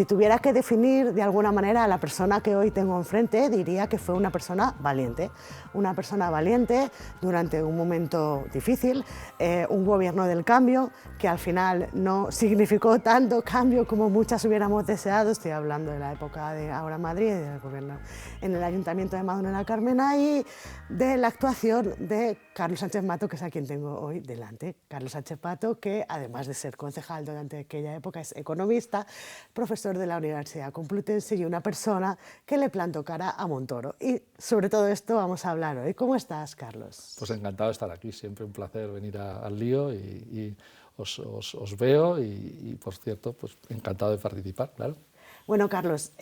Si tuviera que definir de alguna manera a la persona que hoy tengo enfrente, diría que fue una persona valiente durante un momento difícil, un gobierno del cambio que al final no significó tanto cambio como muchas hubiéramos deseado. Estoy hablando de la época de Ahora Madrid, del gobierno en el Ayuntamiento de Madalena Carmena, y de la actuación de Carlos Sánchez Mato, que es a quien tengo hoy delante. Carlos Sánchez Mato, que además de ser concejal durante aquella época, es economista, profesor de la Universidad Complutense y una persona que le plantó cara a Montoro. Y sobre todo esto vamos a hablar hoy. ¿Cómo estás, Carlos? Pues encantado de estar aquí, siempre un placer venir al lío y os veo y, por cierto, pues encantado de participar, claro. Bueno, Carlos,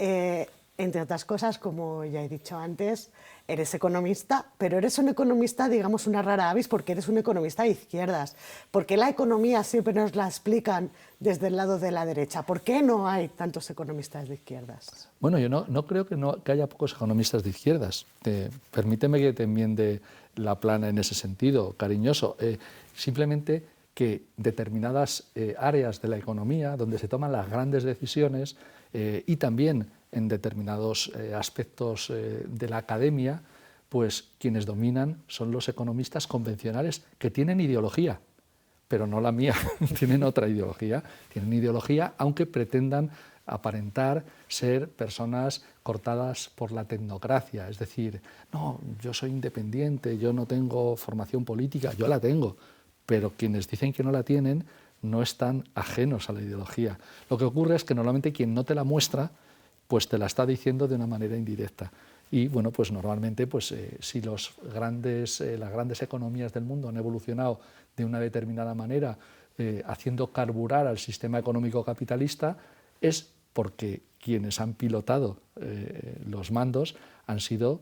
entre otras cosas, como ya he dicho antes, eres economista, pero eres un economista, digamos, una rara avis, porque eres un economista de izquierdas. ¿Por qué la economía siempre nos la explican desde el lado de la derecha? ¿Por qué no hay tantos economistas de izquierdas? Bueno, yo no creo que haya pocos economistas de izquierdas. Permíteme que te enmiende la plana en ese sentido, cariñoso. Simplemente que determinadas áreas de la economía, donde se toman las grandes decisiones, y también en determinados aspectos de la academia, pues quienes dominan son los economistas convencionales que tienen ideología, pero no la mía, tienen otra ideología, aunque pretendan aparentar ser personas cortadas por la tecnocracia, es decir, no, yo soy independiente, yo no tengo formación política, yo la tengo, pero quienes dicen que no la tienen no están ajenos a la ideología. Lo que ocurre es que normalmente quien no te la muestra, pues te la está diciendo de una manera indirecta. Y bueno, pues normalmente, pues, si las grandes economías del mundo han evolucionado de una determinada manera, haciendo carburar al sistema económico capitalista, es porque quienes han pilotado los mandos han sido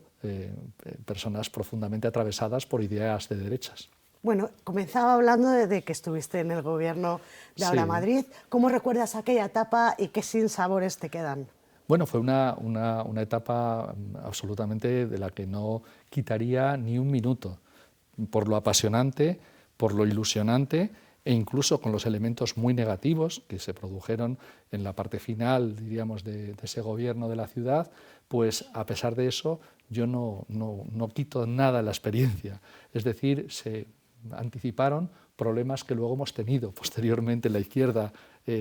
personas profundamente atravesadas por ideas de derechas. Bueno, comenzaba hablando de que estuviste en el gobierno de Ahora Sí. Madrid. ¿Cómo recuerdas aquella etapa y qué sinsabores te quedan? Bueno, fue una etapa absolutamente de la que no quitaría ni un minuto, por lo apasionante, por lo ilusionante e incluso con los elementos muy negativos que se produjeron en la parte final, diríamos, de ese gobierno de la ciudad, pues a pesar de eso yo no quito nada de la experiencia. Es decir, se anticiparon problemas que luego hemos tenido posteriormente en la izquierda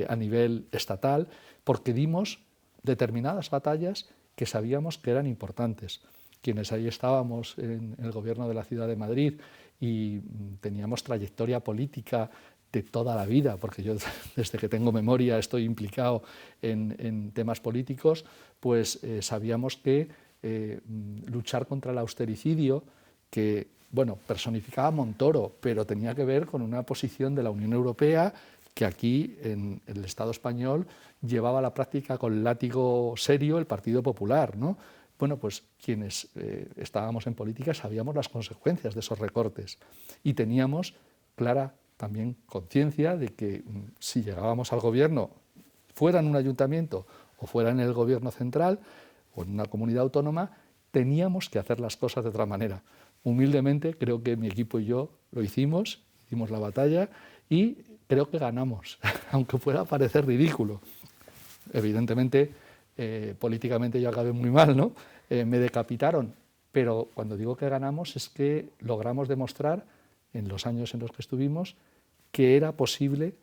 a nivel estatal, porque dimos determinadas batallas que sabíamos que eran importantes. Quienes ahí estábamos en el gobierno de la Ciudad de Madrid y teníamos trayectoria política de toda la vida, porque yo desde que tengo memoria estoy implicado en temas políticos, pues sabíamos que luchar contra el austericidio, que bueno, personificaba a Montoro, pero tenía que ver con una posición de la Unión Europea que aquí en el Estado español llevaba a la práctica con látigo serio el Partido Popular, ¿no? Bueno, pues quienes estábamos en política sabíamos las consecuencias de esos recortes y teníamos clara también conciencia de que si llegábamos al gobierno, fuera en un ayuntamiento o fuera en el gobierno central o en una comunidad autónoma, teníamos que hacer las cosas de otra manera. Humildemente creo que mi equipo y yo lo hicimos la batalla y creo que ganamos, aunque pueda parecer ridículo. Evidentemente, políticamente yo acabé muy mal, ¿no? Me decapitaron, pero cuando digo que ganamos es que logramos demostrar en los años en los que estuvimos que era posible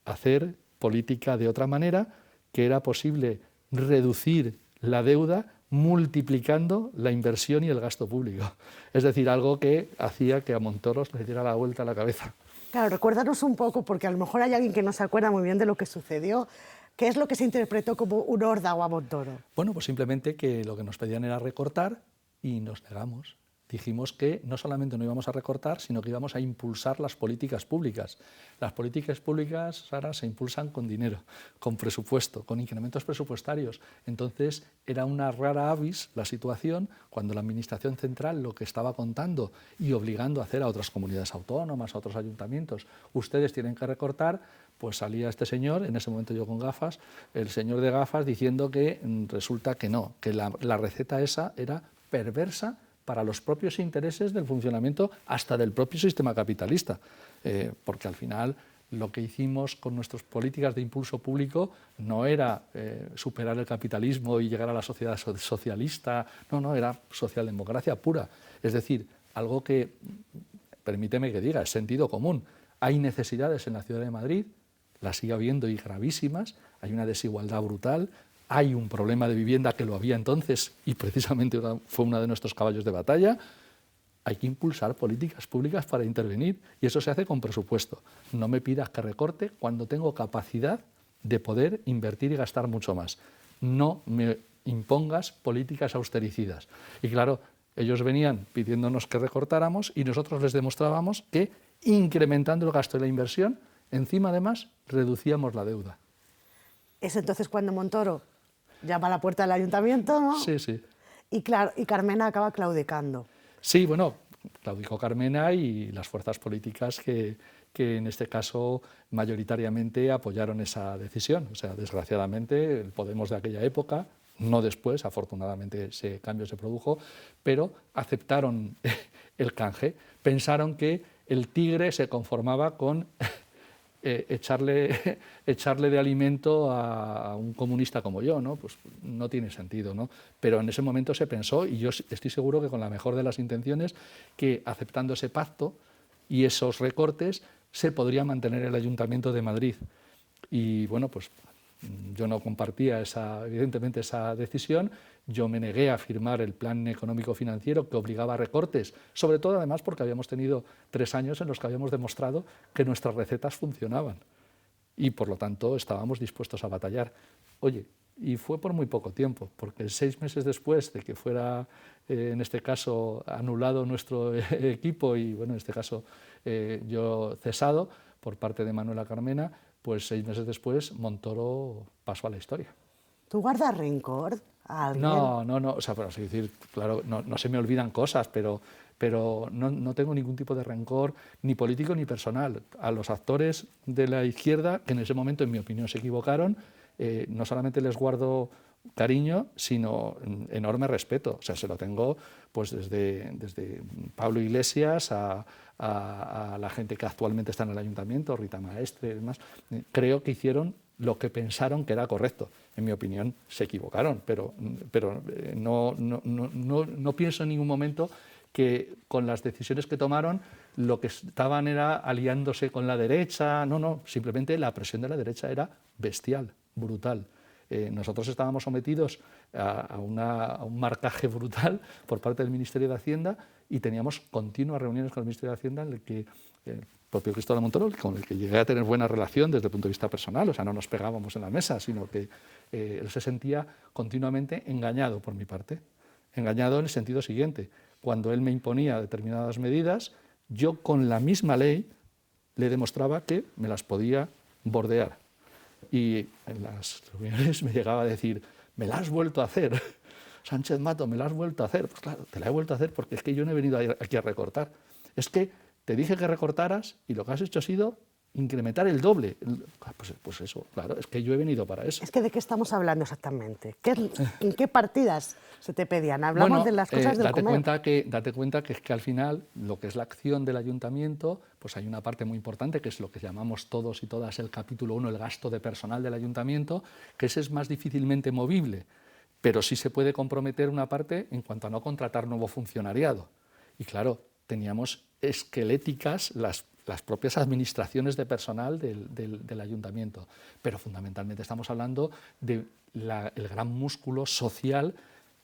hacer política de otra manera, que era posible reducir la deuda multiplicando la inversión y el gasto público. Es decir, algo que hacía que a Montoro le diera la vuelta a la cabeza. Claro, recuérdanos un poco, porque a lo mejor hay alguien que no se acuerda muy bien de lo que sucedió. ¿Qué es lo que se interpretó como un órdago a Montoro? Bueno, pues simplemente que lo que nos pedían era recortar y nos negamos. Dijimos que no solamente no íbamos a recortar, sino que íbamos a impulsar las políticas públicas. Las políticas públicas, Sara, se impulsan con dinero, con presupuesto, con incrementos presupuestarios. Entonces era una rara avis la situación cuando la Administración Central lo que estaba contando y obligando a hacer a otras comunidades autónomas, a otros ayuntamientos, ustedes tienen que recortar, pues salía este señor, en ese momento yo con gafas, el señor de gafas diciendo que resulta que no, que la receta esa era perversa para los propios intereses del funcionamiento hasta del propio sistema capitalista, porque al final lo que hicimos con nuestras políticas de impulso público no era superar el capitalismo y llegar a la sociedad socialista, no, era socialdemocracia pura. Es decir, algo que, permíteme que diga, es sentido común. Hay necesidades en la ciudad de Madrid, las sigue habiendo y gravísimas, hay una desigualdad brutal, hay un problema de vivienda que lo había entonces y precisamente fue uno de nuestros caballos de batalla. Hay que impulsar políticas públicas para intervenir y eso se hace con presupuesto. No me pidas que recorte cuando tengo capacidad de poder invertir y gastar mucho más. No me impongas políticas austericidas. Y claro, ellos venían pidiéndonos que recortáramos y nosotros les demostrábamos que incrementando el gasto y la inversión, encima además reducíamos la deuda. Es entonces cuando Montoro llama a la puerta del ayuntamiento, ¿no? Sí, sí. Y Carmena acaba claudicando. Sí, bueno, claudicó Carmena y las fuerzas políticas que en este caso mayoritariamente apoyaron esa decisión. O sea, desgraciadamente, el Podemos de aquella época, no después, afortunadamente ese cambio se produjo, pero aceptaron el canje. Pensaron que el tigre se conformaba con echarle de alimento a un comunista como yo, ¿no? Pues no tiene sentido, ¿no? Pero en ese momento se pensó, y yo estoy seguro que con la mejor de las intenciones, que aceptando ese pacto y esos recortes se podría mantener el Ayuntamiento de Madrid. Y bueno, pues yo no compartía evidentemente esa decisión, yo me negué a firmar el plan económico-financiero que obligaba a recortes, sobre todo además porque habíamos tenido 3 años en los que habíamos demostrado que nuestras recetas funcionaban y por lo tanto estábamos dispuestos a batallar. Oye, y fue por muy poco tiempo, porque 6 meses después de que fuera, en este caso, anulado nuestro equipo y, bueno, en este caso yo cesado por parte de Manuela Carmena, pues 6 meses después Montoro pasó a la historia. ¿Tú guardas rencor a alguien? No, o sea, por así decir, claro, no se me olvidan cosas, pero no tengo ningún tipo de rencor, ni político ni personal. A los actores de la izquierda, que en ese momento, en mi opinión, se equivocaron, no solamente les guardo cariño, sino enorme respeto. O sea, se lo tengo pues desde Pablo Iglesias a la gente que actualmente está en el ayuntamiento, Rita Maestre y demás. Creo que hicieron lo que pensaron que era correcto. En mi opinión, se equivocaron, pero no pienso en ningún momento que con las decisiones que tomaron lo que estaban era aliándose con la derecha. No, simplemente la presión de la derecha era bestial, brutal. Nosotros estábamos sometidos a un marcaje brutal por parte del Ministerio de Hacienda y teníamos continuas reuniones con el Ministerio de Hacienda en el que el propio Cristóbal Montoro, con el que llegué a tener buena relación desde el punto de vista personal, o sea, no nos pegábamos en la mesa, sino que él se sentía continuamente engañado por mi parte. Engañado en el sentido siguiente: cuando él me imponía determinadas medidas, yo con la misma ley le demostraba que me las podía bordear. Y en las reuniones me llegaba a decir: me la has vuelto a hacer, Sánchez Mato, me la has vuelto a hacer. Pues claro, te la he vuelto a hacer porque es que yo no he venido aquí a recortar. Es que te dije que recortaras y lo que has hecho ha sido incrementar el doble. Pues eso, claro, es que yo he venido para eso. Es que ¿de qué estamos hablando exactamente? ¿En qué partidas se te pedían? Hablamos de las cosas del comer. Date cuenta que es que al final lo que es la acción del ayuntamiento, pues hay una parte muy importante que es lo que llamamos todos y todas el capítulo 1, el gasto de personal del ayuntamiento, que ese es más difícilmente movible, pero sí se puede comprometer una parte en cuanto a no contratar nuevo funcionariado. Y claro, teníamos esqueléticas las propias administraciones de personal del ayuntamiento, pero fundamentalmente estamos hablando del gran músculo social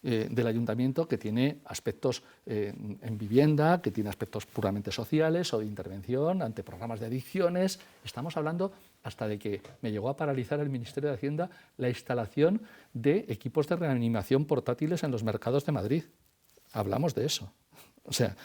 del ayuntamiento, que tiene aspectos en vivienda, que tiene aspectos puramente sociales o de intervención ante programas de adicciones. Estamos hablando hasta de que me llegó a paralizar el Ministerio de Hacienda la instalación de equipos de reanimación portátiles en los mercados de Madrid. Hablamos de eso. O sea,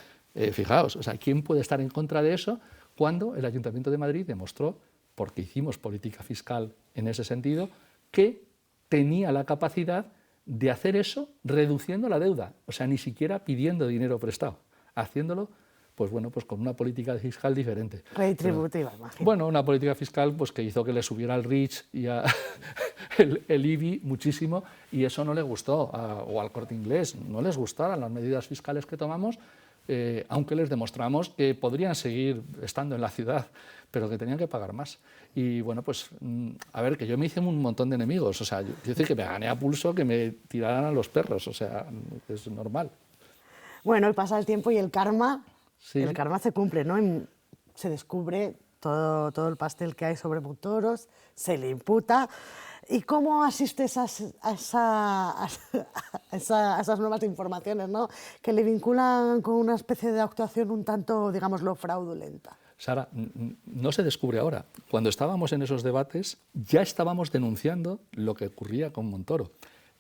fijaos, o sea, ¿quién puede estar en contra de eso cuando el Ayuntamiento de Madrid demostró, porque hicimos política fiscal en ese sentido, que tenía la capacidad de hacer eso reduciendo la deuda? O sea, ni siquiera pidiendo dinero prestado, haciéndolo pues bueno, pues con una política fiscal diferente. Retributiva, imagino. Bueno, una política fiscal pues que hizo que le subiera el RICH y el IBI muchísimo, y eso no le gustó, o al Corte Inglés, no les gustaron las medidas fiscales que tomamos, aunque les demostramos que podrían seguir estando en la ciudad, pero que tenían que pagar más. Y bueno, pues a ver, que yo me hice un montón de enemigos, o sea, yo decir que me gané a pulso que me tiraran a los perros, o sea, es normal. Bueno, y pasa el tiempo y el karma Sí. se cumple, ¿no? Se descubre todo el pastel que hay sobre Montoros, se le imputa. ¿Y cómo asistes a esas nuevas informaciones, ¿no? Que le vinculan con una especie de actuación un tanto, digámoslo, fraudulenta? Sara, no se descubre ahora. Cuando estábamos en esos debates ya estábamos denunciando lo que ocurría con Montoro.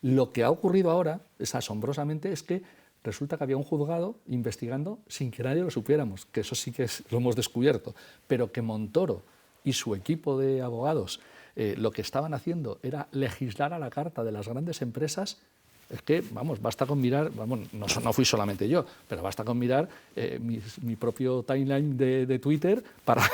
Lo que ha ocurrido ahora, asombrosamente, es que resulta que había un juzgado investigando sin que nadie lo supiéramos, que eso sí que lo hemos descubierto, pero que Montoro y su equipo de abogados lo que estaban haciendo era legislar a la carta de las grandes empresas. Es que, vamos, basta con mirar, vamos, no fui solamente yo, pero basta con mirar mi propio timeline de Twitter para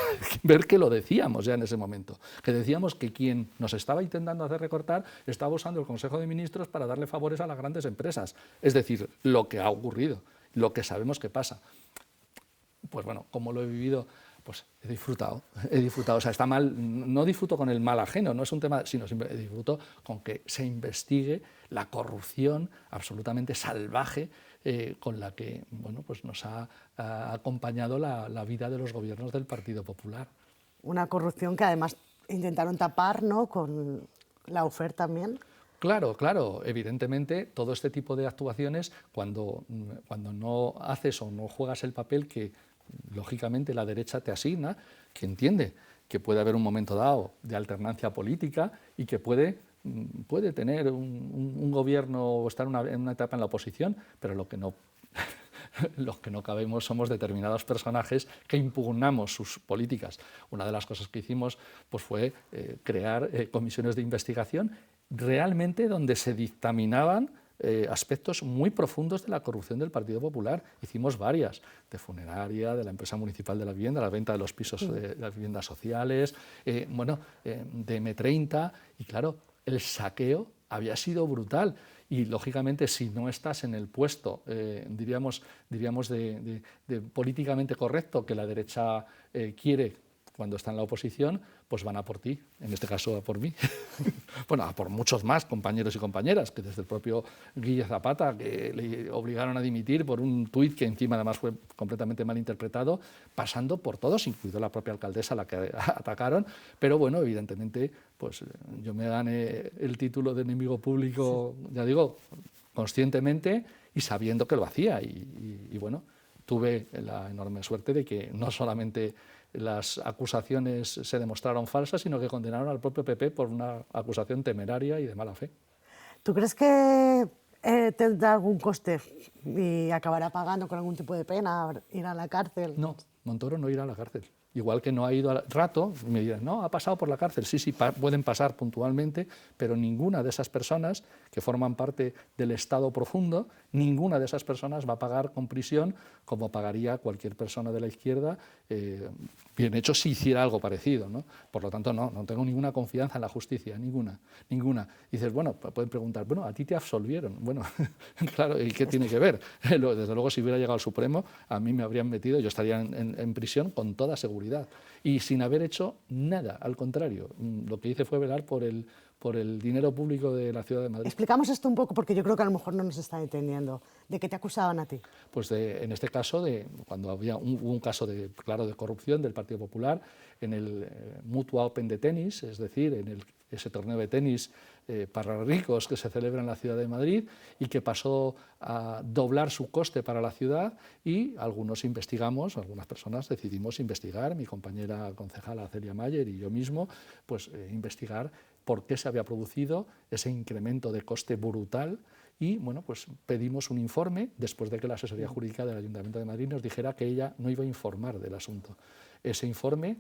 ver que lo decíamos ya en ese momento. Que decíamos que quien nos estaba intentando hacer recortar estaba usando el Consejo de Ministros para darle favores a las grandes empresas. Es decir, lo que ha ocurrido, lo que sabemos que pasa. Pues bueno, como lo he vivido, pues he disfrutado. O sea, está mal, no disfruto con el mal ajeno, no es un tema, sino disfruto con que se investigue la corrupción absolutamente salvaje con la que bueno, pues nos ha acompañado la vida de los gobiernos del Partido Popular. Una corrupción que además intentaron tapar, ¿no?, con la oferta también. Claro, claro, evidentemente todo este tipo de actuaciones, cuando no haces o no juegas el papel que lógicamente la derecha te asigna, que entiende que puede haber un momento dado de alternancia política y que puede tener un gobierno o estar en una etapa en la oposición, pero lo que no los que no cabemos somos determinados personajes que impugnamos sus políticas. Una de las cosas que hicimos pues, fue crear comisiones de investigación realmente donde se dictaminaban aspectos muy profundos de la corrupción del Partido Popular. Hicimos varias, de funeraria, de la empresa municipal de la vivienda, la venta de los pisos de las viviendas sociales, de M30, y claro, el saqueo había sido brutal. Y lógicamente, si no estás en el puesto, diríamos de políticamente correcto que la derecha quiere cuando está en la oposición, pues van a por ti, en este caso a por mí. Bueno, a por muchos más compañeros y compañeras, que desde el propio Guille Zapata, que le obligaron a dimitir por un tuit que encima además fue completamente mal interpretado, pasando por todos, incluido la propia alcaldesa a la que atacaron, pero bueno, evidentemente, pues yo me gané el título de enemigo público, ya digo, conscientemente y sabiendo que lo hacía, y bueno, tuve la enorme suerte de que no solamente las acusaciones se demostraron falsas, sino que condenaron al propio PP por una acusación temeraria y de mala fe. ¿Tú crees que tendrá algún coste y acabará pagando con algún tipo de pena ir a la cárcel? No, Montoro no irá a la cárcel. Igual que no ha ido al rato, me dirán, no, ha pasado por la cárcel. Sí, pueden pasar puntualmente, pero ninguna de esas personas que forman parte del Estado profundo, ninguna de esas personas va a pagar con prisión como pagaría cualquier persona de la izquierda, bien hecho si hiciera algo parecido, ¿no? Por lo tanto, no tengo ninguna confianza en la justicia, ninguna. Y dices, bueno, pueden preguntar, bueno, a ti te absolvieron. Bueno, claro, ¿y qué tiene que ver? Desde luego, si hubiera llegado al Supremo, a mí me habrían metido, yo estaría en prisión con toda seguridad. Y sin haber hecho nada, al contrario, lo que hice fue velar por el dinero público de la ciudad de Madrid. Explicamos esto un poco porque yo creo que a lo mejor no nos está entendiendo. ¿De qué te acusaban a ti? Pues en este caso, cuando hubo un caso de corrupción del Partido Popular en el Mutua Open de tenis, es decir, en ese torneo de tenis para ricos que se celebra en la ciudad de Madrid y que pasó a doblar su coste para la ciudad, y algunas personas decidimos investigar, mi compañera concejala Celia Mayer y yo mismo, pues investigar por qué se había producido ese incremento de coste brutal. Y bueno, pues pedimos un informe después de que la asesoría jurídica del Ayuntamiento de Madrid nos dijera que ella no iba a informar del asunto. Ese informe,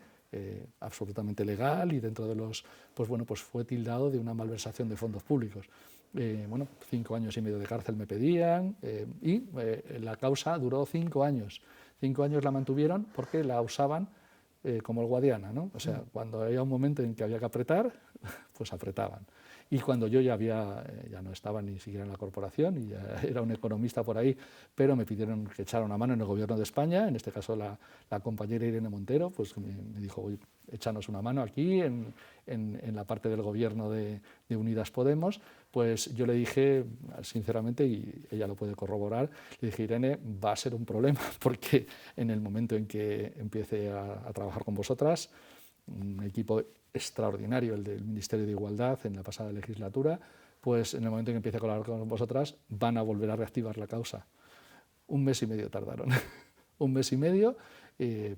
absolutamente legal y dentro de los, pues bueno, pues fue tildado de una malversación de fondos públicos. 5 años y medio de cárcel me pedían y la causa duró 5 años. 5 años la mantuvieron porque la usaban como el Guadiana, ¿no? O sea, cuando había un momento en que había que apretar, pues apretaban. y cuando yo ya no estaba ni siquiera en la corporación y ya era un economista por ahí, pero me pidieron que echara una mano en el Gobierno de España, en este caso la compañera Irene Montero, pues me dijo, oye, échanos una mano aquí en la parte del Gobierno de Unidas Podemos. Pues yo le dije, sinceramente, y ella lo puede corroborar, le dije, Irene, va a ser un problema, porque en el momento en que empiece a trabajar con vosotras, un equipo extraordinario, el del Ministerio de Igualdad en la pasada legislatura, pues en el momento en que empiece a colaborar con vosotras, van a volver a reactivar la causa. 1 mes y medio tardaron, 1 mes y medio,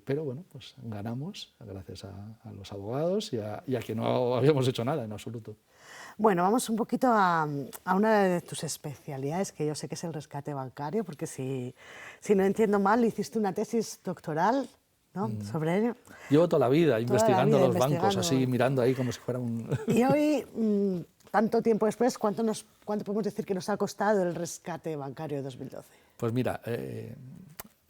pero bueno, pues ganamos gracias a los abogados y a que no habíamos hecho nada en absoluto. Bueno, vamos un poquito a una de tus especialidades, que yo sé que es el rescate bancario, porque si no entiendo mal, hiciste una tesis doctoral, ¿no?, sobre ello. Llevo toda la vida investigando los bancos, así mirando ahí como si fuera un... Y hoy, tanto tiempo después, ¿cuánto podemos decir que nos ha costado el rescate bancario de 2012? Pues mira,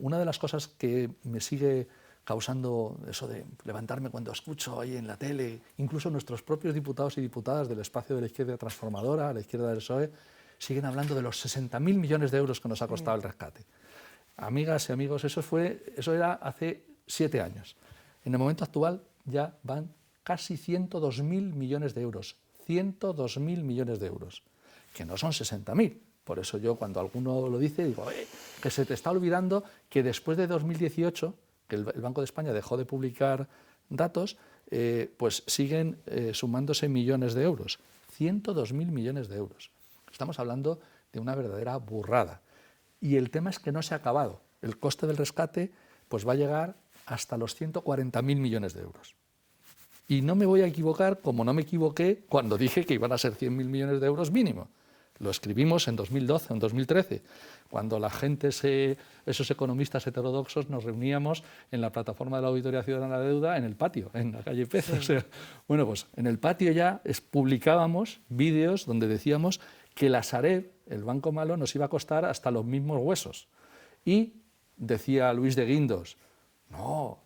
una de las cosas que me sigue causando eso de levantarme cuando escucho ahí en la tele, incluso nuestros propios diputados y diputadas del espacio de la izquierda transformadora, la izquierda del PSOE, siguen hablando de los 60.000 millones de euros que nos ha costado el rescate. Amigas y amigos, eso era hace 7 años. En el momento actual ya van casi 102.000 millones de euros. 102.000 millones de euros, que no son 60.000. Por eso yo, cuando alguno lo dice, digo, que se te está olvidando que después de 2018, que el Banco de España dejó de publicar datos, pues siguen sumándose millones de euros. 102.000 millones de euros. Estamos hablando de una verdadera burrada. Y el tema es que no se ha acabado. El coste del rescate pues va a llegar hasta los 140.000 millones de euros. Y no me voy a equivocar como no me equivoqué cuando dije que iban a ser 100.000 millones de euros mínimo. Lo escribimos en 2012 o en 2013, cuando la gente, esos economistas heterodoxos, nos reuníamos en la plataforma de la Auditoría Ciudadana de Deuda en el patio, en la calle Pez. Sí. O sea, bueno, pues en el patio ya publicábamos vídeos donde decíamos que la Sareb, el banco malo, nos iba a costar hasta los mismos huesos. Y decía Luis de Guindos, no,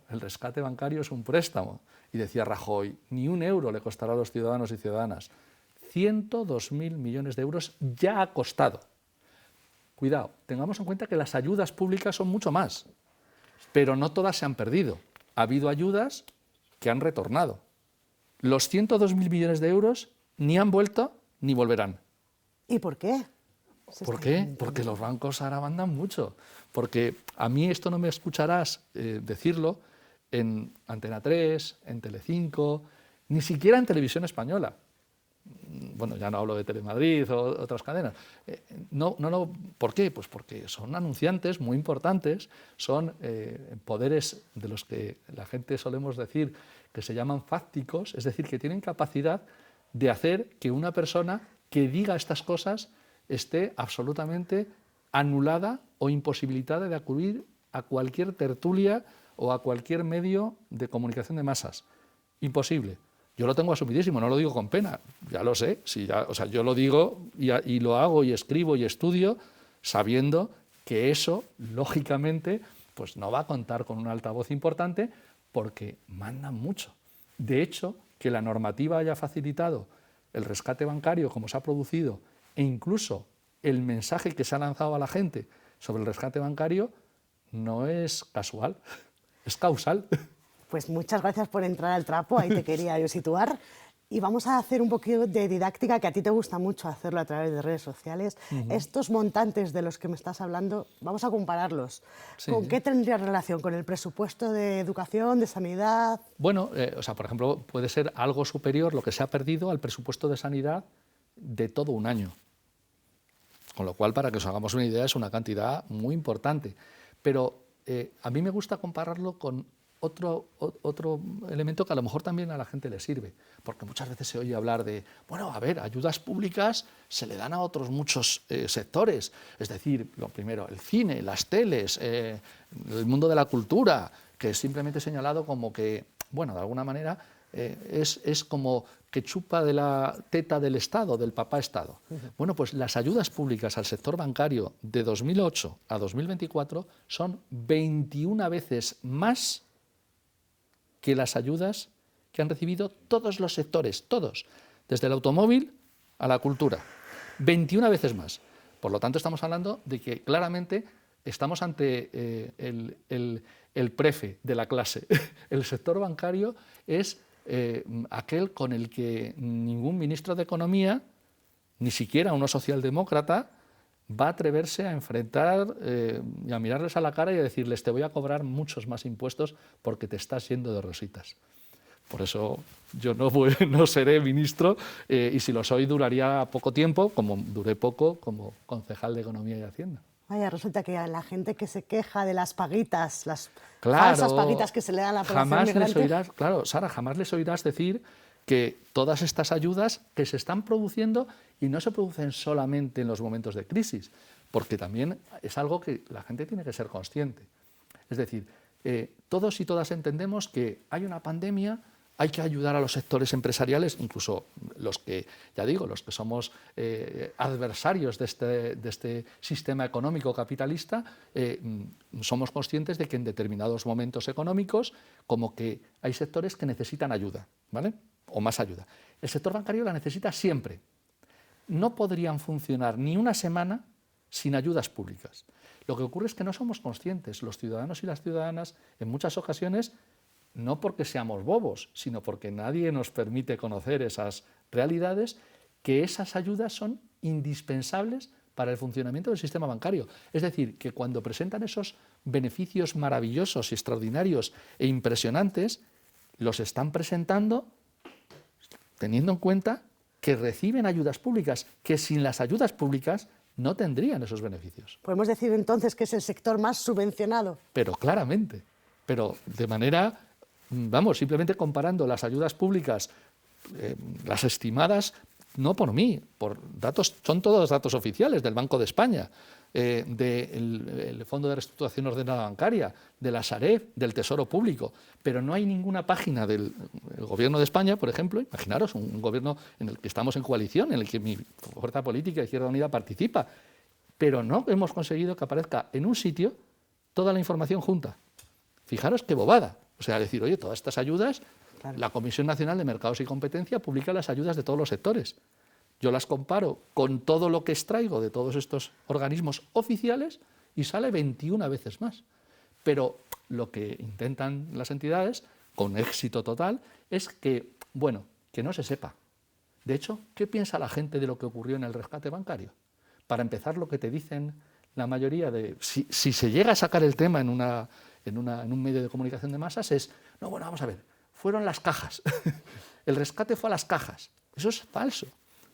el rescate bancario es un préstamo. Y decía Rajoy, ni 1 euro le costará a los ciudadanos y ciudadanas. 102.000 millones de euros ya ha costado. Cuidado, tengamos en cuenta que las ayudas públicas son mucho más, pero no todas se han perdido. Ha habido ayudas que han retornado. Los 102.000 millones de euros ni han vuelto ni volverán. ¿Y por qué? ¿Por qué? Porque los bancos ahora mandan mucho. Porque a mí esto no me escucharás decirlo en Antena 3, en Telecinco, ni siquiera en Televisión Española. Bueno, ya no hablo de Telemadrid o otras cadenas. No, ¿por qué? Pues porque son anunciantes muy importantes, son poderes de los que la gente solemos decir que se llaman fácticos, es decir, que tienen capacidad de hacer que una persona que diga estas cosas esté absolutamente anulada o imposibilitada de acudir a cualquier tertulia o a cualquier medio de comunicación de masas. Imposible. Yo lo tengo asumidísimo, no lo digo con pena, ya lo sé, yo lo digo y lo hago y escribo y estudio sabiendo que eso, lógicamente, pues no va a contar con un altavoz importante porque mandan mucho. De hecho, que la normativa haya facilitado el rescate bancario como se ha producido e incluso el mensaje que se ha lanzado a la gente sobre el rescate bancario no es casual, es causal. Pues muchas gracias por entrar al trapo, ahí te quería yo situar. Y vamos a hacer un poquito de didáctica, que a ti te gusta mucho hacerlo a través de redes sociales. Estos montantes de los que me estás hablando, vamos a compararlos. Sí. ¿Con qué tendría relación? ¿Con el presupuesto de educación, de sanidad? Bueno, por ejemplo, puede ser algo superior lo que se ha perdido al presupuesto de sanidad de todo un año. Con lo cual, para que os hagamos una idea, es una cantidad muy importante. Pero a mí me gusta compararlo con otro elemento que a lo mejor también a la gente le sirve, porque muchas veces se oye hablar de, bueno, a ver, ayudas públicas se le dan a otros muchos sectores, es decir, lo primero, el cine, las teles, el mundo de la cultura, que es simplemente señalado como que, bueno, de alguna manera es como que chupa de la teta del Estado, del papá Estado. Bueno, pues las ayudas públicas al sector bancario de 2008 a 2024 son 21 veces más que las ayudas que han recibido todos los sectores, todos, desde el automóvil a la cultura, 21 veces más. Por lo tanto, estamos hablando de que claramente estamos ante el prefe de la clase. El sector bancario es aquel con el que ningún ministro de Economía, ni siquiera uno socialdemócrata, va a atreverse a enfrentar y a mirarles a la cara y a decirles: te voy a cobrar muchos más impuestos porque te estás yendo de rositas. Por eso yo no seré ministro y si lo soy duraría poco tiempo, como duré poco como concejal de Economía y Hacienda. Vaya, resulta que la gente que se queja de las paguitas, las falsas paguitas que se le dan a la población migrante... Claro, Sara, jamás les oirás decir que todas estas ayudas que se están produciendo y no se producen solamente en los momentos de crisis, porque también es algo que la gente tiene que ser consciente. Es decir, todos y todas entendemos que hay una pandemia, hay que ayudar a los sectores empresariales, incluso los que, ya digo, los que somos adversarios de este sistema económico capitalista, somos conscientes de que en determinados momentos económicos, como que hay sectores que necesitan ayuda, ¿vale? O más ayuda. El sector bancario la necesita siempre. No podrían funcionar ni una semana sin ayudas públicas. Lo que ocurre es que no somos conscientes, los ciudadanos y las ciudadanas, en muchas ocasiones, no porque seamos bobos, sino porque nadie nos permite conocer esas realidades, que esas ayudas son indispensables para el funcionamiento del sistema bancario. Es decir, que cuando presentan esos beneficios maravillosos, extraordinarios e impresionantes, los están presentando teniendo en cuenta que reciben ayudas públicas, que sin las ayudas públicas no tendrían esos beneficios. ¿Podemos decir entonces que es el sector más subvencionado? Pero claramente, pero de manera, vamos, simplemente comparando las ayudas públicas, las estimadas, no por mí, por datos, son todos datos oficiales del Banco de España, del Fondo de Reestructuración Ordenada Bancaria, de la Sareb, del Tesoro Público, pero no hay ninguna página del Gobierno de España, por ejemplo, imaginaros, un gobierno en el que estamos en coalición, en el que mi fuerza política Izquierda Unida participa, pero no hemos conseguido que aparezca en un sitio toda la información junta. Fijaros qué bobada. O sea, decir, oye, todas estas ayudas, claro, la Comisión Nacional de Mercados y Competencia publica las ayudas de todos los sectores. Yo las comparo con todo lo que extraigo de todos estos organismos oficiales y sale 21 veces más. Pero lo que intentan las entidades, con éxito total, es que, bueno, que no se sepa. De hecho, ¿qué piensa la gente de lo que ocurrió en el rescate bancario? Para empezar, lo que te dicen la mayoría de... Si se llega a sacar el tema en un medio de comunicación de masas es, no, bueno, vamos a ver, fueron las cajas. El rescate fue a las cajas. Eso es falso.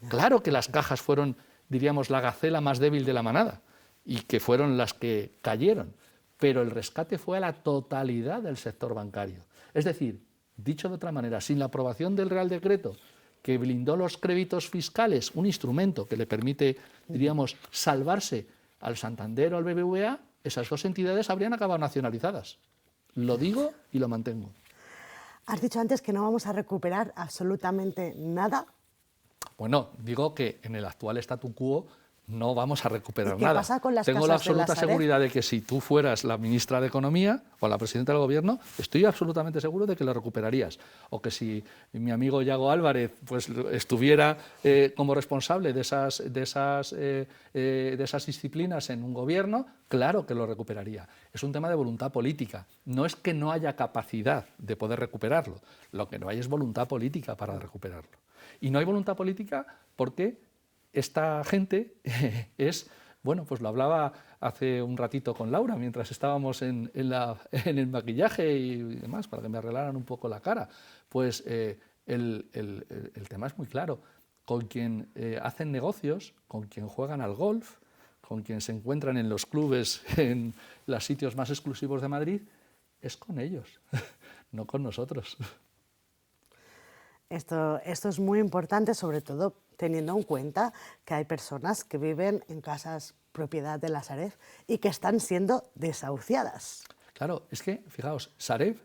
Claro que las cajas fueron, diríamos, la gacela más débil de la manada y que fueron las que cayeron, pero el rescate fue a la totalidad del sector bancario. Es decir, dicho de otra manera, sin la aprobación del Real Decreto que blindó los créditos fiscales, un instrumento que le permite, diríamos, salvarse al Santander o al BBVA, esas dos entidades habrían acabado nacionalizadas. Lo digo y lo mantengo. Has dicho antes que no vamos a recuperar absolutamente nada. Bueno, digo que en el actual statu quo no vamos a recuperar nada. ¿Qué pasa con las Tengo casas la absoluta de la Sareb? seguridad de que si tú fueras la ministra de Economía o la presidenta del Gobierno, estoy absolutamente seguro de que lo recuperarías. O que si mi amigo Yago Álvarez pues, estuviera como responsable de esas disciplinas en un Gobierno, claro que lo recuperaría. Es un tema de voluntad política. No es que no haya capacidad de poder recuperarlo. Lo que no hay es voluntad política para recuperarlo. Y no hay voluntad política porque esta gente es, bueno, pues lo hablaba hace un ratito con Laura, mientras estábamos en el maquillaje y demás, para que me arreglaran un poco la cara. Pues el tema es muy claro. Con quien hacen negocios, con quien juegan al golf, con quien se encuentran en los clubes, en los sitios más exclusivos de Madrid, es con ellos, no con nosotros. Esto es muy importante, sobre todo teniendo en cuenta que hay personas que viven en casas propiedad de la Sareb y que están siendo desahuciadas. Claro, es que, fijaos, Sareb,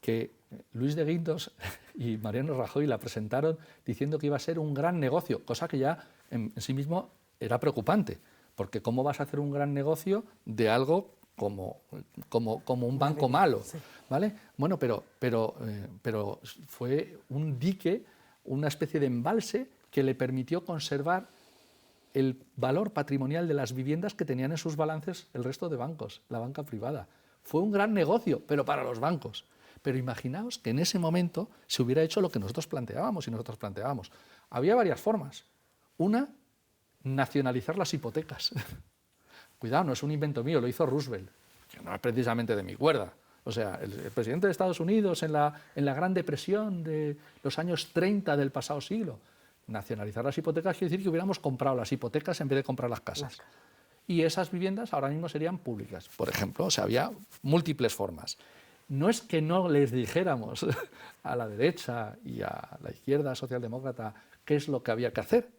que Luis de Guindos y Mariano Rajoy la presentaron diciendo que iba a ser un gran negocio, cosa que ya en sí mismo era preocupante, porque ¿cómo vas a hacer un gran negocio de algo como un banco malo? Sí. ¿Vale? Bueno, pero fue un dique, una especie de embalse que le permitió conservar el valor patrimonial de las viviendas que tenían en sus balances el resto de bancos, la banca privada. Fue un gran negocio, pero para los bancos. Pero imaginaos que en ese momento se hubiera hecho lo que nosotros planteábamos y nosotros planteábamos. Había varias formas. Una, nacionalizar las hipotecas. Cuidado, no es un invento mío, lo hizo Roosevelt, que no es precisamente de mi cuerda. O sea, el presidente de Estados Unidos en la Gran Depresión de los años 30 del pasado siglo, nacionalizar las hipotecas quiere decir que hubiéramos comprado las hipotecas en vez de comprar las casas. Y esas viviendas ahora mismo serían públicas, por ejemplo. O sea, había múltiples formas. No es que no les dijéramos a la derecha y a la izquierda socialdemócrata qué es lo que había que hacer.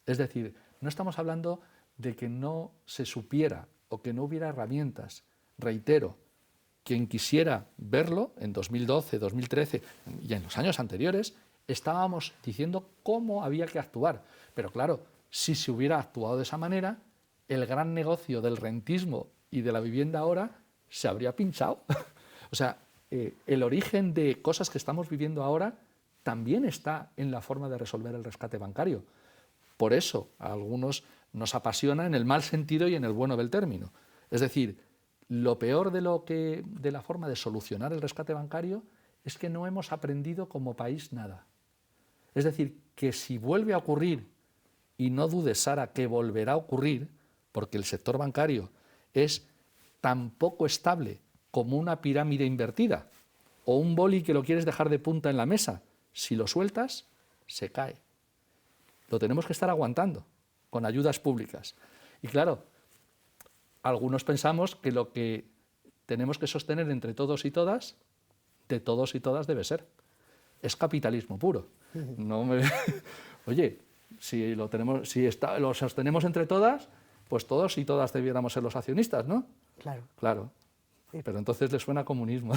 Es decir, no estamos hablando de que no se supiera o que no hubiera herramientas. Reitero, quien quisiera verlo en 2012, 2013 y en los años anteriores, estábamos diciendo cómo había que actuar. Pero claro, si se hubiera actuado de esa manera, el gran negocio del rentismo y de la vivienda ahora se habría pinchado. O sea, el origen de cosas que estamos viviendo ahora también está en la forma de resolver el rescate bancario. Por eso a algunos nos apasiona en el mal sentido y en el bueno del término. Es decir, lo peor de la forma de solucionar el rescate bancario es que no hemos aprendido como país nada. Es decir, que si vuelve a ocurrir, y no dudes, Sara, que volverá a ocurrir, porque el sector bancario es tan poco estable como una pirámide invertida o un boli que lo quieres dejar de punta en la mesa. Si lo sueltas, se cae. Lo tenemos que estar aguantando con ayudas públicas. Y claro, algunos pensamos que lo que tenemos que sostener entre todos y todas, de todos y todas debe ser. Es capitalismo puro. Oye, si lo sostenemos entre todas, pues todos y todas debiéramos ser los accionistas, ¿no? Claro. Claro. Pero entonces le suena a comunismo.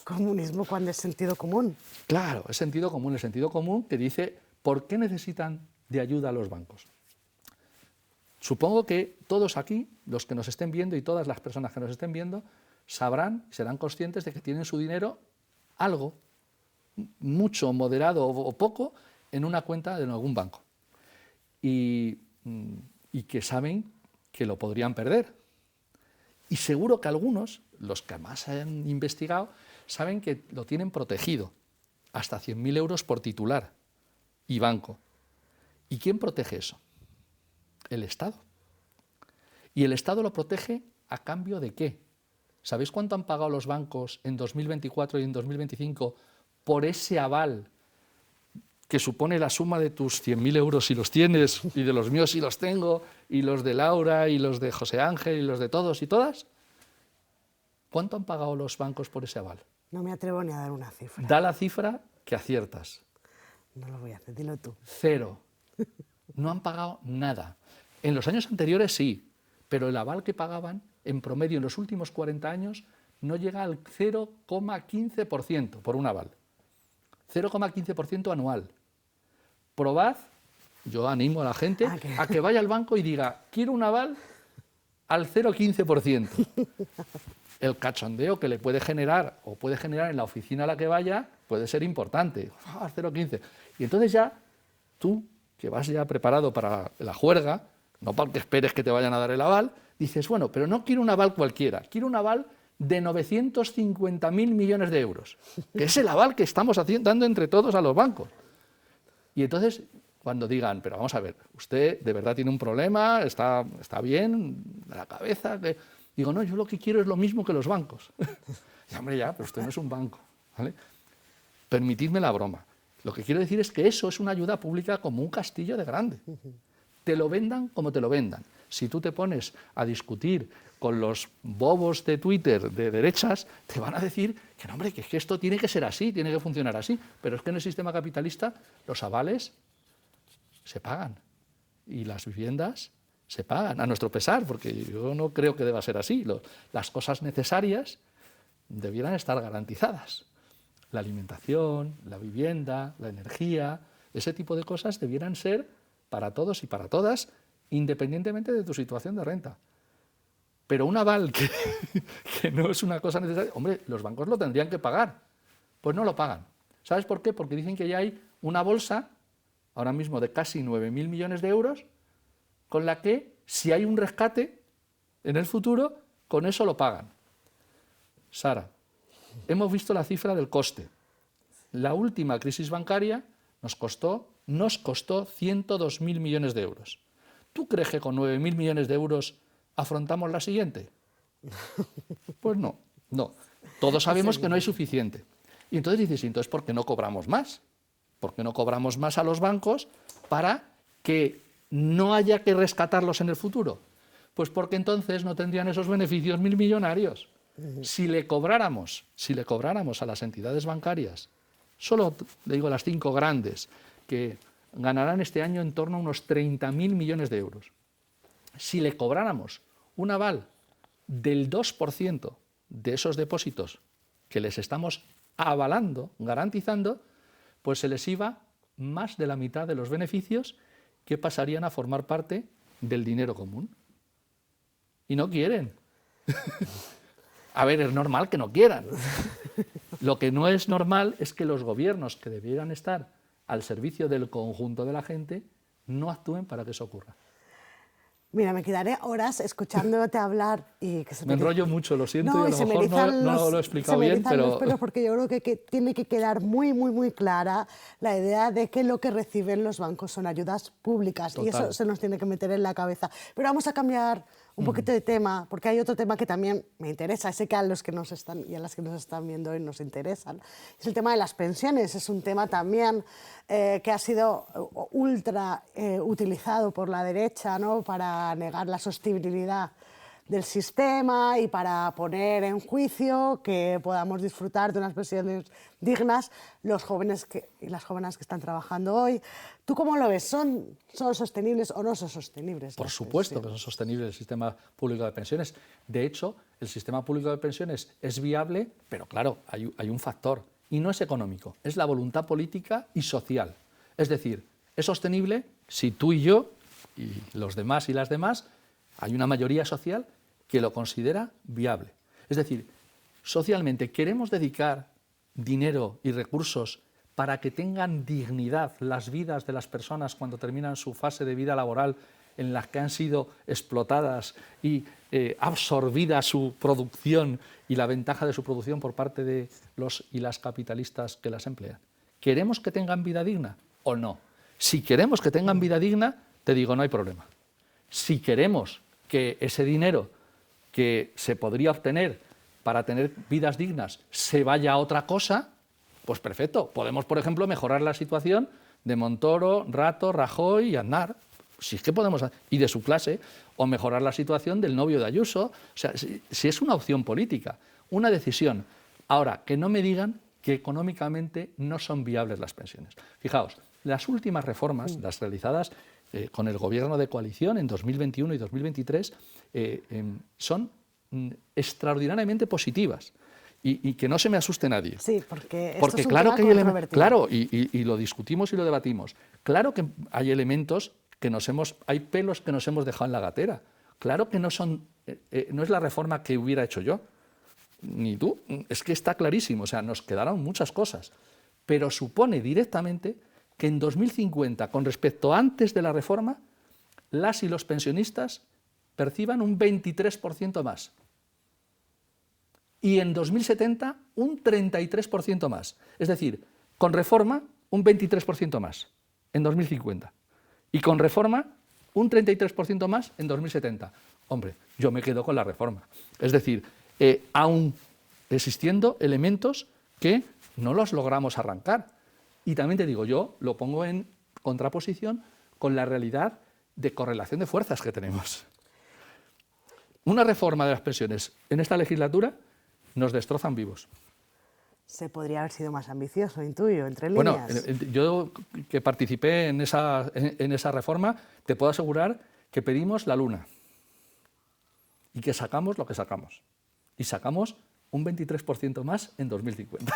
Comunismo cuando es sentido común. Claro, es sentido común. El sentido común que dice ¿por qué necesitan de ayuda a los bancos? Supongo que todos aquí, los que nos estén viendo y todas las personas que nos estén viendo, sabrán, serán conscientes de que tienen su dinero algo, mucho, moderado o poco, en una cuenta de algún banco. Y que saben que lo podrían perder. Y seguro que algunos, los que más han investigado, saben que lo tienen protegido, hasta 100.000 euros por titular y banco. ¿Y quién protege eso? El Estado. ¿Y el Estado lo protege a cambio de qué? ¿Sabéis cuánto han pagado los bancos en 2024 y en 2025 por ese aval que supone la suma de tus 100.000 euros si los tienes, y de los míos si los tengo, y los de Laura, y los de José Ángel, y los de todos y todas? ¿Cuánto han pagado los bancos por ese aval? No me atrevo ni a dar una cifra. Da la cifra que aciertas. No lo voy a hacer, dilo tú. 0. No han pagado nada. En los años anteriores sí, pero el aval que pagaban, en promedio en los últimos 40 años, no llega al 0,15% por un aval. 0,15% anual. Probad, yo animo a la gente a que vaya al banco y diga, quiero un aval al 0,15%. El cachondeo que le puede generar o puede generar en la oficina a la que vaya puede ser importante. 0,15. Y entonces ya tú, que vas ya preparado para la juerga, no para que esperes que te vayan a dar el aval, dices, bueno, pero no quiero un aval cualquiera, quiero un aval de 950.000 millones de euros, que es el aval que estamos dando entre todos a los bancos. Y entonces, cuando digan, pero vamos a ver, usted de verdad tiene un problema, está bien de la cabeza, digo, no, yo lo que quiero es lo mismo que los bancos. Y hombre, ya, pero usted no es un banco, ¿vale? Permitidme la broma. Lo que quiero decir es que eso es una ayuda pública como un castillo de grande. Te lo vendan como te lo vendan. Si tú te pones a discutir con los bobos de Twitter de derechas, te van a decir que no, hombre, que es que esto tiene que ser así, tiene que funcionar así. Pero es que en el sistema capitalista los avales se pagan y las viviendas se pagan, a nuestro pesar, porque yo no creo que deba ser así. Las cosas necesarias debieran estar garantizadas. La alimentación, la vivienda, la energía, ese tipo de cosas debieran ser para todos y para todas, independientemente de tu situación de renta. Pero un aval que no es una cosa necesaria, hombre, los bancos lo tendrían que pagar. Pues no lo pagan. ¿Sabes por qué? Porque dicen que ya hay una bolsa, ahora mismo de casi 9.000 millones de euros, con la que, si hay un rescate en el futuro, con eso lo pagan. Sara, hemos visto la cifra del coste. La última crisis bancaria nos costó 102.000 millones de euros. ¿Tú crees que con 9.000 millones de euros afrontamos la siguiente? Pues no, no. Todos sabemos que no hay suficiente. Y entonces dices, entonces, ¿por qué no cobramos más? ¿Por qué no cobramos más a los bancos para que no haya que rescatarlos en el futuro? Pues porque entonces no tendrían esos beneficios millonarios. Si le cobráramos a las entidades bancarias, solo le digo las 5 grandes, que ganarán este año en torno a unos 30.000 millones de euros. Si le cobráramos un aval del 2% de esos depósitos que les estamos avalando, garantizando, pues se les iba más de la mitad de los beneficios que pasarían a formar parte del dinero común. Y no quieren. A ver, es normal que no quieran. Lo que no es normal es que los gobiernos que debieran estar al servicio del conjunto de la gente no actúen para que eso ocurra. Mira, me quedaré horas escuchándote hablar y que se me enrollo mucho, lo siento, y a lo mejor no lo he explicado bien, pero... porque yo creo que tiene que quedar muy clara la idea de que lo que reciben los bancos son ayudas públicas. Total. Y eso se nos tiene que meter en la cabeza. Pero vamos a cambiar un poquito de tema, porque hay otro tema que también me interesa, sé que a los que nos están y a las que nos están viendo hoy nos interesan. Es el tema de las pensiones, es un tema también que ha sido ultra utilizado por la derecha, ¿no?, para negar la sostenibilidad del sistema y para poner en juicio que podamos disfrutar de unas pensiones dignas los jóvenes y las jóvenes que están trabajando hoy. ¿Tú cómo lo ves? ¿Son sostenibles o no son sostenibles? Por supuesto que son sostenibles el sistema público de pensiones. De hecho, el sistema público de pensiones es viable, pero claro, hay un factor, y no es económico, es la voluntad política y social. Es decir, es sostenible si tú y yo, y los demás y las demás, hay una mayoría social que lo considera viable. Es decir, socialmente queremos dedicar dinero y recursos para que tengan dignidad las vidas de las personas cuando terminan su fase de vida laboral en las que han sido explotadas y absorbida su producción y la ventaja de su producción por parte de los y las capitalistas que las emplean. ¿Queremos que tengan vida digna o no? Si queremos que tengan vida digna, te digo, no hay problema. Si queremos que ese dinero que se podría obtener para tener vidas dignas se vaya a otra cosa, pues perfecto. Podemos, por ejemplo, mejorar la situación de Montoro, Rato, Rajoy y Aznar, si es que podemos, y de su clase, o mejorar la situación del novio de Ayuso. O sea, si es una opción política, una decisión. Ahora, que no me digan que económicamente no son viables las pensiones. Fijaos, las últimas reformas, las realizadas con el gobierno de coalición en 2021 y 2023, son extraordinariamente positivas. Y que no se me asuste nadie. Sí, porque esto es un claro tema controvertido. Claro, y lo discutimos y lo debatimos. Claro que hay elementos que hay pelos que nos hemos dejado en la gatera. Claro que no es la reforma que hubiera hecho yo, ni tú. Es que está clarísimo, o sea, nos quedaron muchas cosas. Pero supone directamente que en 2050, con respecto a antes de la reforma, las y los pensionistas perciban un 23% más. Y en 2070 un 33% más. Es decir, con reforma un 23% más en 2050. Y con reforma un 33% más en 2070. Hombre, yo me quedo con la reforma. Es decir, aún existiendo elementos que no los logramos arrancar. Y también te digo, yo lo pongo en contraposición con la realidad de correlación de fuerzas que tenemos. Una reforma de las pensiones en esta legislatura nos destrozan vivos. Se podría haber sido más ambicioso, intuyo, entre líneas. Bueno, yo que participé en esa reforma, te puedo asegurar que pedimos la luna y que sacamos lo que sacamos. Y sacamos un 23% más en 2050.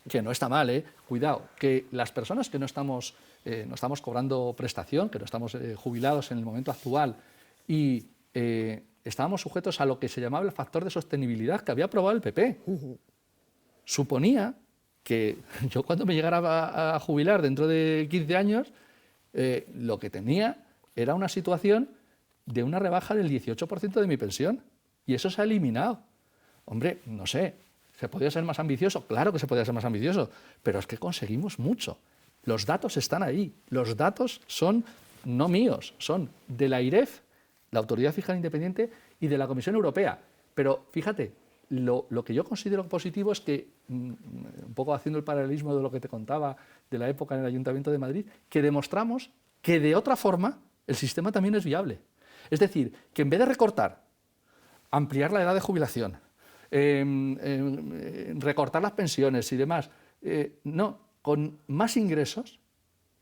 Que no está mal, ¿eh? Cuidado, que las personas que no estamos cobrando prestación, que no estamos jubilados en el momento actual y estábamos sujetos a lo que se llamaba el factor de sostenibilidad que había aprobado el PP. Suponía que yo cuando me llegara a jubilar dentro de 15 años, lo que tenía era una situación de una rebaja del 18% de mi pensión. Y eso se ha eliminado. Hombre, no sé, ¿se podía ser más ambicioso? Claro que se podía ser más ambicioso, pero es que conseguimos mucho. Los datos están ahí. Los datos son no míos, son de la AIREF, la Autoridad Fiscal Independiente, y de la Comisión Europea. Pero fíjate, lo que yo considero positivo es que, un poco haciendo el paralelismo de lo que te contaba de la época en el Ayuntamiento de Madrid, que demostramos que de otra forma el sistema también es viable. Es decir, que en vez de recortar, ampliar la edad de jubilación, recortar las pensiones y demás, no, con más ingresos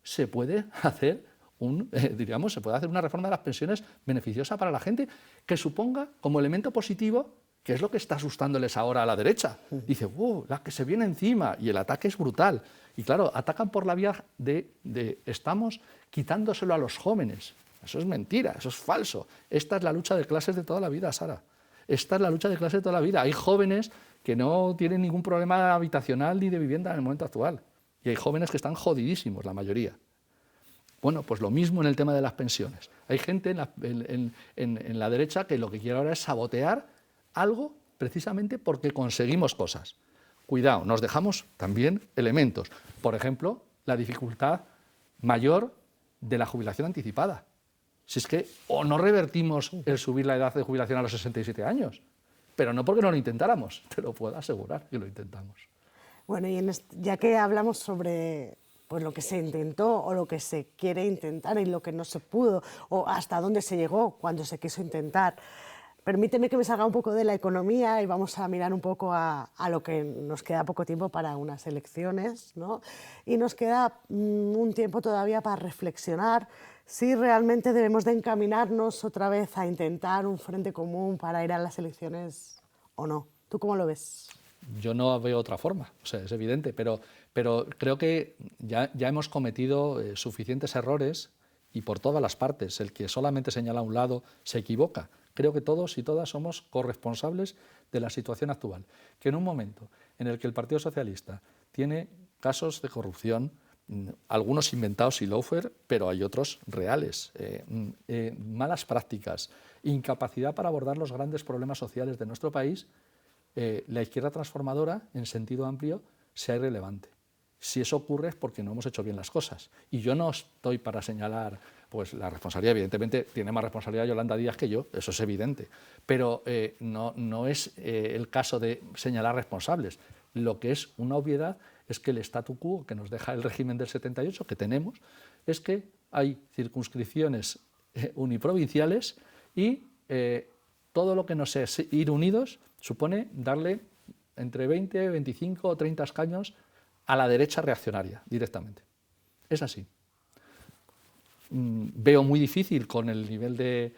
se puede hacer se puede hacer una reforma de las pensiones beneficiosa para la gente, que suponga como elemento positivo, que es lo que está asustándoles ahora a la derecha. Dice, la que se viene encima, y el ataque es brutal. Y claro, atacan por la vía de estamos quitándoselo a los jóvenes. Eso es mentira, eso es falso. Esta es la lucha de clases de toda la vida, Sara. Esta es la lucha de clases de toda la vida. Hay jóvenes que no tienen ningún problema habitacional ni de vivienda en el momento actual. Y hay jóvenes que están jodidísimos, la mayoría. Bueno, pues lo mismo en el tema de las pensiones. Hay gente en la derecha que lo que quiere ahora es sabotear algo precisamente porque conseguimos cosas. Cuidado, nos dejamos también elementos. Por ejemplo, la dificultad mayor de la jubilación anticipada. Si es que o no revertimos el subir la edad de jubilación a los 67 años, pero no porque no lo intentáramos, te lo puedo asegurar que lo intentamos. Bueno, y ya que hablamos sobre pues, lo que se intentó o lo que se quiere intentar y lo que no se pudo, o hasta dónde se llegó cuando se quiso intentar, permíteme que me salga un poco de la economía y vamos a mirar un poco a lo que nos queda poco tiempo para unas elecciones, ¿no? Y nos queda un tiempo todavía para reflexionar si realmente debemos de encaminarnos otra vez a intentar un frente común para ir a las elecciones o no. ¿Tú cómo lo ves? Yo no veo otra forma, o sea, es evidente, pero creo que ya hemos cometido suficientes errores y por todas las partes. El que solamente señala a un lado se equivoca. Creo que todos y todas somos corresponsables de la situación actual. Que en un momento en el que el Partido Socialista tiene casos de corrupción, algunos inventados y lawfare, pero hay otros reales, malas prácticas, incapacidad para abordar los grandes problemas sociales de nuestro país, la izquierda transformadora, en sentido amplio, sea irrelevante. Si eso ocurre es porque no hemos hecho bien las cosas. Y yo no estoy para señalar pues, la responsabilidad. Evidentemente tiene más responsabilidad Yolanda Díaz que yo, eso es evidente. Pero no es el caso de señalar responsables. Lo que es una obviedad es que el statu quo que nos deja el régimen del 78, que tenemos, es que hay circunscripciones uniprovinciales y todo lo que no sea ir unidos supone darle entre 20, 25 o 30 escaños a la derecha reaccionaria directamente. Es así. Veo muy difícil con el nivel de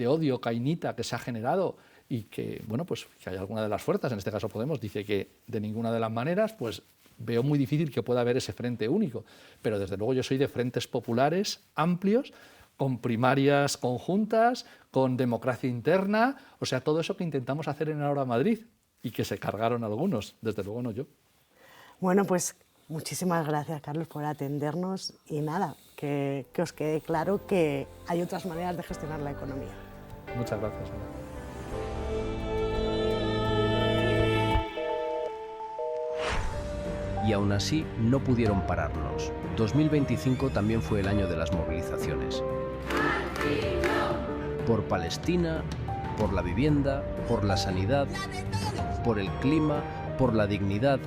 odio cainita que se ha generado y que, bueno, pues que hay alguna de las fuerzas, en este caso Podemos, dice que de ninguna de las maneras, pues veo muy difícil que pueda haber ese frente único. Pero desde luego yo soy de frentes populares amplios, con primarias conjuntas, con democracia interna, o sea, todo eso que intentamos hacer en Ahora Madrid y que se cargaron algunos, desde luego no yo. Bueno, pues muchísimas gracias, Carlos, por atendernos y nada, que os quede claro que hay otras maneras de gestionar la economía. Muchas gracias, Ana. Y aún así no pudieron pararnos. 2025 también fue el año de las movilizaciones. Por Palestina, por la vivienda, por la sanidad, por el clima, por la dignidad.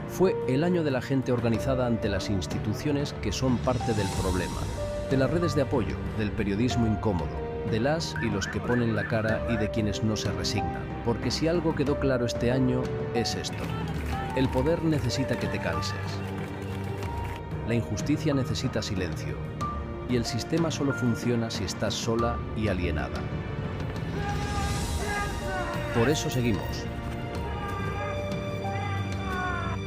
Fue el año de la gente organizada ante las instituciones que son parte del problema, de las redes de apoyo, del periodismo incómodo, de las y los que ponen la cara y de quienes no se resignan. Porque si algo quedó claro este año es esto. El poder necesita que te canses. La injusticia necesita silencio. Y el sistema solo funciona si estás sola y alienada. Por eso seguimos.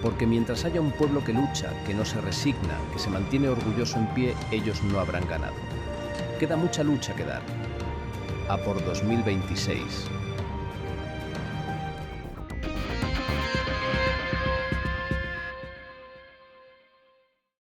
Porque mientras haya un pueblo que lucha, que no se resigna, que se mantiene orgulloso en pie, ellos no habrán ganado. Queda mucha lucha que dar. A por 2026.